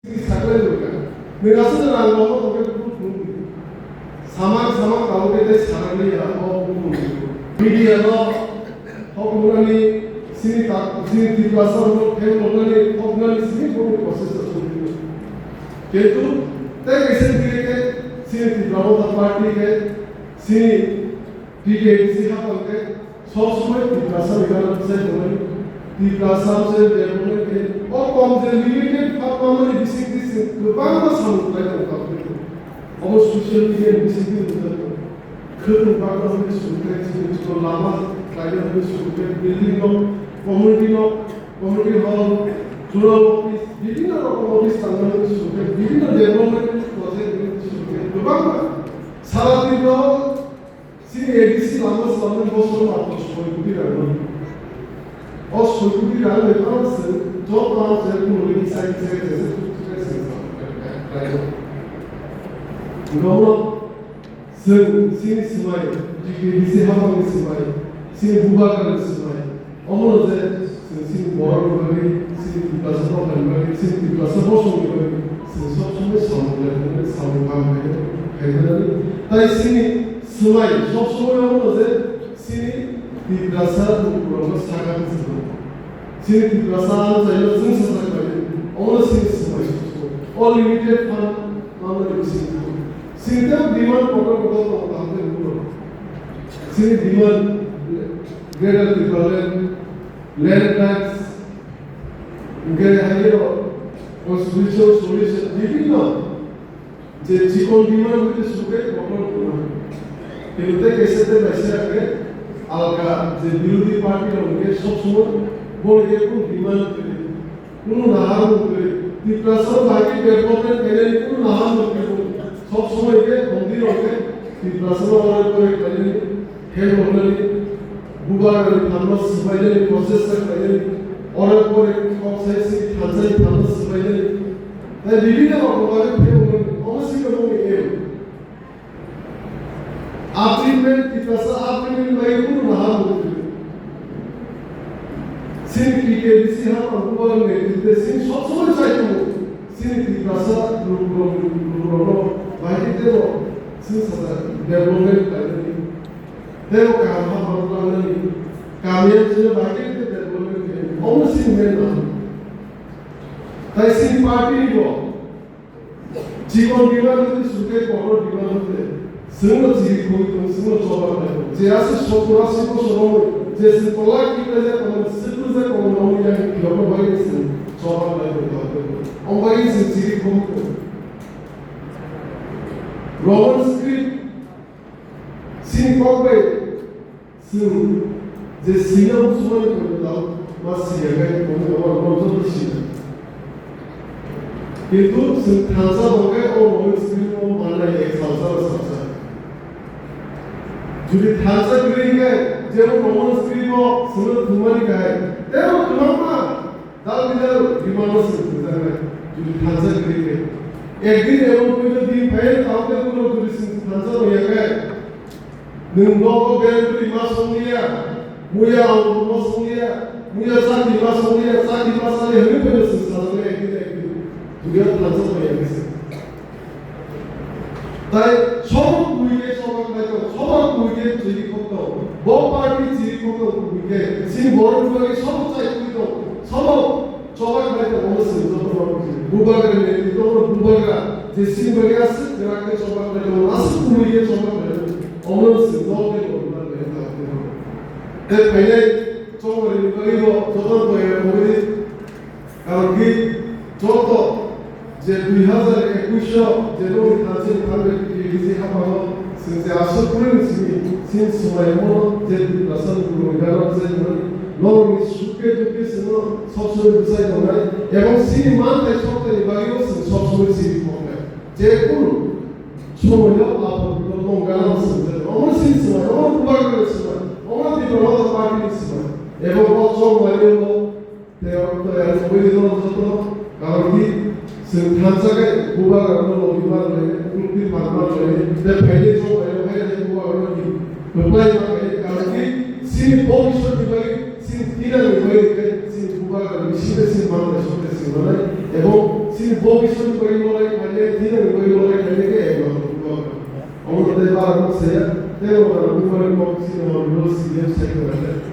내가 쓰는 안 거고 사막 가운데 내 사람이 하고 미디어가 허구나니 신이 다 신이 뒤가서 배우는 허구나니 신이 보는 것에서 좀 কিন্তু তাই এসেন্টিকে 신이 뒤가서 파티게 신이 뒤게 시하고게 সবসময় 뒤가서 이거는 세는 뒤가서 세는 게 কম যে লিমিটেড ফার্মারে ডিসিপ্লিন গোबां সামুদ্রায় কাপড় অবশ্য সোশ্যাল মিডিয়া ডিসিপ্লিন 큰 방법을 수행해서 라마 가이드를 수행해 빌딩 커뮤니티 홀 주로 বিভিন্ন রকম অফিস স্থানের সুযোগ বিভিন্ন ডেভেলপমেন্ট প্রজেক্ট সুযোগ গোबां সারাদিন সিনি এডিসি লামা সামনে বছর মাত্র সময় দিলাম অসুবিধা হলে পারছে 저 방법을 우리 사이트에 대해서 투자했습니다. 이거는 신이 스마일, 이게 하방이 스마일, 신이 무바가를 스마일, 어머니제 신이 뭐라고 그러니 신이 뒷가서 하는 신이 뒷가서 보송이 신이 속সম에 사무를 사무감에 배드는 다이 신이 스마일, 속সম에 어머니제 신이 뒷가서 그런 사가는 스마일. 신이 뒷가서 자기가 승사사까지 어느 신이 스마일, unlimited fund 마음을 신이 신이 디만 보고 나한테 물어. 신이 디만 greater development, land tax, 이게 하기로 spiritual solution বিভিন্ন যে জীবন ডিমান্ড হইতে সুখে কখনো কোনো কিন্তু দেখে সেটা বেশি আগে আলগা যে বিরোধী পার্টির অঙ্গে সবসময় বলে যে কোন ডিমান্ড করে কোন নাহার করে ডিপ্রেশন বাকি ডেভেলপমেন্ট এনে কোন নাহার করে সবসময় যে মন্দির অঙ্গে ডিপ্রেশন অর্ডার করে করে হেড অর্ডার বুবার ফার্মাস বাইরে প্রসেসর করে অর্ডার করে কক্সাইসি থানসাই ফার্মাস বাইরে তাই বিভিন্ন রকমের ফেরো অবশ্যই কোনো এম আপ্রিমেন্ট ডিপ্রেশন আপ্রিমেন্ট বাইরে কোন নাহার করে সিনকিকে দিছি হাম বুবার নেতৃত্বে সিন সবসময় চাইতো সিনকি ভাষা রূপরূপ বাইরে সিনসাসা ডেভেলপমেন্ট করে Pero কামা বললানি কামিয়াব যে বাইরে ডেভেলপমেন্ট করে অবশ্যই মেন না তাই সিন পার্টি গো জীবন বিমান যদি সুখে বড় বিমান হতে 승을 지고 승을 줘봐요. 제아스 소프라시고 소로 제스 콜라키를 하면 스프즈 공동이랑 기업을 있는 줘봐요. 엄마이 지고 로먼 스크립트 신법에 승 제시형 수만이 걸린다. 마시야가 공부가 먼저 시작. কিন্তু 탄사동에 로먼 스크립트 만나게 살살을 살살 যদি থানসা গ্রিকে যেমন রোমান স্ক্রিপ্ট সুরত কুমারী গায় তেমন তোমার দাল বিদাল বিমানস জানে যদি থানসা গ্রিকে একদিন এমন কইলো দিন ফাইল কাউকে কোনো যদি থানসা হইয়া গায় 능거고 배우리 마송이야 무야 뭐 송이야 무야 사디 마송이야 사디 마사리 흐르면서 사람의 애기네 두려 탄서 হইয়া গেছে তাই সব বুইকে সবার কাছে সবার বুইকে তৈরি করতে বড় পার্টি তৈরি করতে বুইকে সেই বড় বুইকে সব চাইতো সব সবার কাছে অবশ্যই যত বড় বুবাগের নেতৃত্ব বুবাগা যে সিংবাগে আছে যাকে সবার কাছে আছে বুইকে সবার কাছে অবশ্যই নবে করবার থাকতে হবে তাই পहिले চোরে কইব যত করে বলি কারণ কি যত যে 2021 যে লোক আছে তাদের 이제 하고 since 아서 프린스이 since 마이모 제디 라선 그로가라서 너무 쉽게 듣겠으면 섭소를 부사에 넣나 এবং সিনেমাতে সবতে বাগিওস সবসময় সিনেমা 제꿀 소모요 앞으로 농가나스 어머 신스마 어머 부바그스마 어머 디로도 파티스마 এবং 어쩌 말이고 대어도 야서 보이도 저도 가르기 탄사가 부바가는 어디만에 꿀빛 만만에 내 배에 좀 해야 되고 그러니 그거에만 가르기 신 보기서 신 티라는 거에 신 부바가 미시베신 만나 쇼테신 거네 এবং sini bobisyon ko yung mga kanya tidak ko yung mga kanya kaya ko ako tayo para ko saya pero para ko mo sino mo sino sa ko